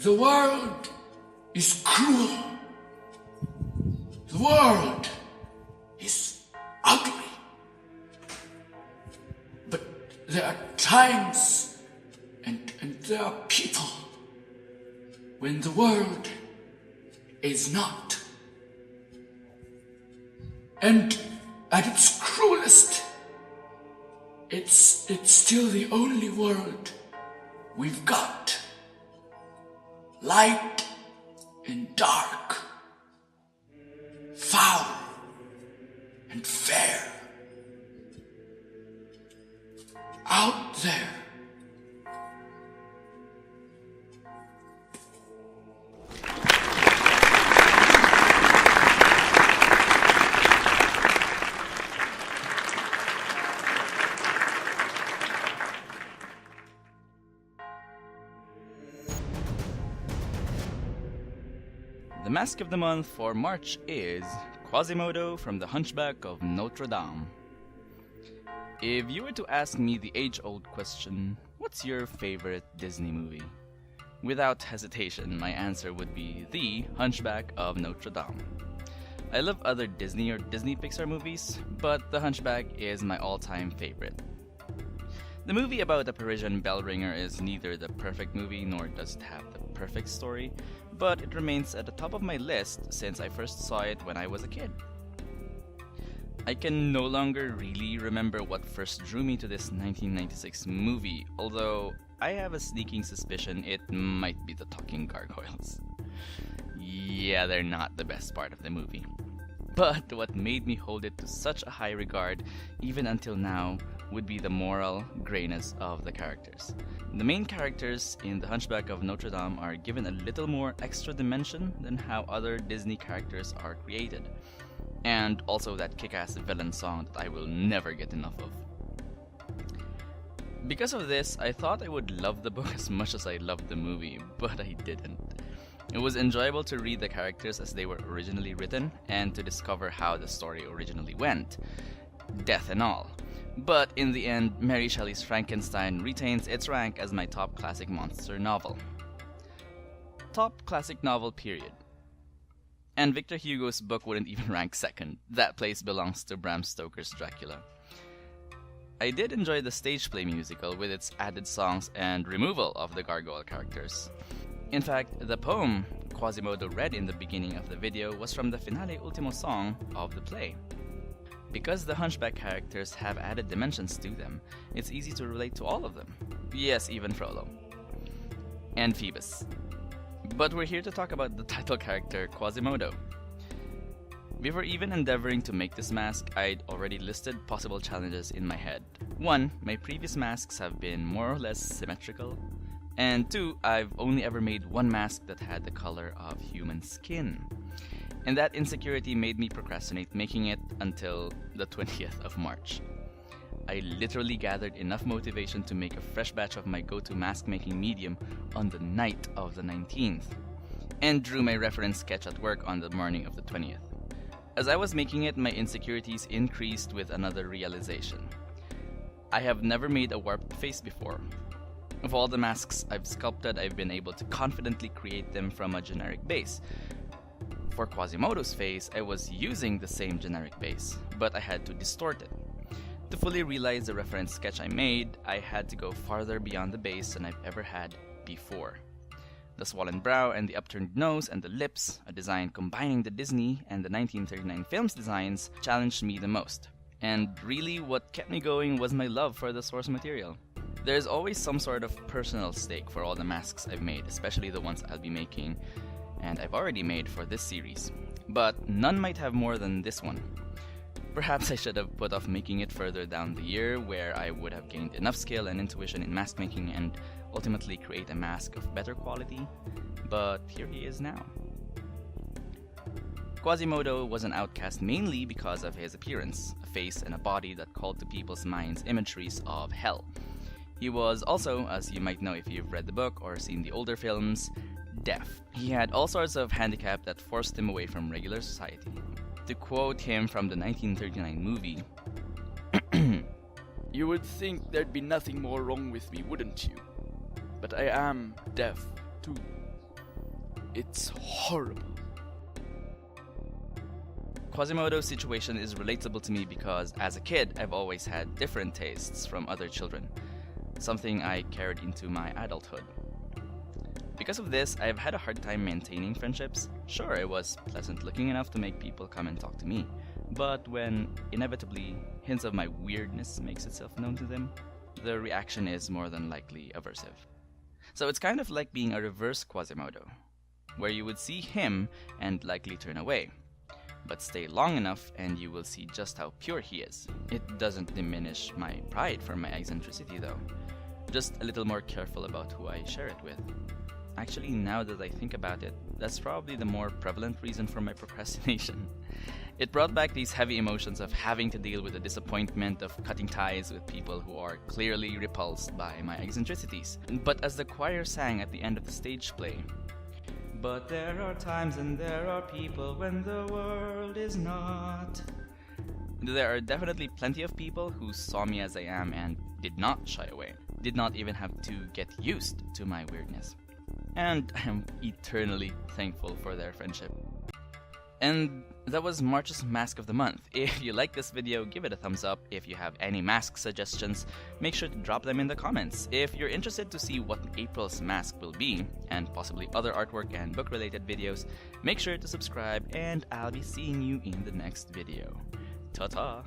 The world is cruel. The world is ugly. But there are times and there are people when the world is not. And at its cruelest, it's still the only world we've got. Light and dark, foul and fair. Out there. The mask of the month for March is Quasimodo from the Hunchback of Notre Dame. If you were to ask me the age-old question, what's your favorite Disney movie? Without hesitation, my answer would be The Hunchback of Notre Dame. I love other Disney or Disney Pixar movies, but The Hunchback is my all-time favorite. The movie about a Parisian bell ringer is neither the perfect movie nor does it have the perfect story, but it remains at the top of my list since I first saw it when I was a kid. I can no longer really remember what first drew me to this 1996 movie, although I have a sneaking suspicion it might be the talking gargoyles. Yeah, they're not the best part of the movie. But what made me hold it to such a high regard, even until now, would be the moral grayness of the characters. The main characters in The Hunchback of Notre Dame are given a little more extra dimension than how other Disney characters are created. And also that kick-ass villain song that I will never get enough of. Because of this, I thought I would love the book as much as I loved the movie, but I didn't. It was enjoyable to read the characters as they were originally written and to discover how the story originally went, death and all. But in the end, Mary Shelley's Frankenstein retains its rank as my top classic monster novel. Top classic novel, period. And Victor Hugo's book wouldn't even rank second. That place belongs to Bram Stoker's Dracula. I did enjoy the stage play musical with its added songs and removal of the gargoyle characters. In fact, the poem Quasimodo read in the beginning of the video was from the finale ultimo song of the play. Because the Hunchback characters have added dimensions to them, it's easy to relate to all of them. Yes, even Frollo. And Phoebus. But we're here to talk about the title character, Quasimodo. Before even endeavoring to make this mask, I'd already listed possible challenges in my head. 1, my previous masks have been more or less symmetrical. And 2, I've only ever made one mask that had the color of human skin. And that insecurity made me procrastinate making it until the 20th of March. I literally gathered enough motivation to make a fresh batch of my go-to mask making medium on the night of the 19th, and drew my reference sketch at work on the morning of the 20th. As I was making it, my insecurities increased with another realization. I have never made a warped face before. Of all the masks I've sculpted, I've been able to confidently create them from a generic base. For Quasimodo's face, I was using the same generic base, but I had to distort it. To fully realize the reference sketch I made, I had to go farther beyond the base than I've ever had before. The swollen brow and the upturned nose and the lips, a design combining the Disney and the 1939 film's designs, challenged me the most. And really, what kept me going was my love for the source material. There's always some sort of personal stake for all the masks I've made, especially the ones I'll be making, and I've already made for this series. But none might have more than this one. Perhaps I should have put off making it further down the year, where I would have gained enough skill and intuition in mask making and ultimately create a mask of better quality, but here he is now. Quasimodo was an outcast mainly because of his appearance, a face and a body that called to people's minds imageries of hell. He was also, as you might know if you've read the book or seen the older films, deaf. He had all sorts of handicap that forced him away from regular society. To quote him from the 1939 movie, "You would think there'd be nothing more wrong with me, wouldn't you? But I am deaf, too." It's horrible. Quasimodo's situation is relatable to me because as a kid, I've always had different tastes from other children, something I carried into my adulthood. Because of this, I've had a hard time maintaining friendships. Sure, I was pleasant looking enough to make people come and talk to me, but when inevitably hints of my weirdness makes itself known to them, the reaction is more than likely aversive. So it's kind of like being a reverse Quasimodo, where you would see him and likely turn away. But stay long enough and you will see just how pure he is. It doesn't diminish my pride for my eccentricity though. Just a little more careful about who I share it with. Actually, now that I think about it, that's probably the more prevalent reason for my procrastination. It brought back these heavy emotions of having to deal with the disappointment of cutting ties with people who are clearly repulsed by my eccentricities. But as the choir sang at the end of the stage play, but there are times and there are people when the world is not. There are definitely plenty of people who saw me as I am and did not shy away, did not even have to get used to my weirdness. And I am eternally thankful for their friendship. And that was March's Mask of the Month. If you like this video, give it a thumbs up. If you have any mask suggestions, make sure to drop them in the comments. If you're interested to see what April's mask will be, and possibly other artwork and book-related videos, make sure to subscribe, and I'll be seeing you in the next video. Ta-ta!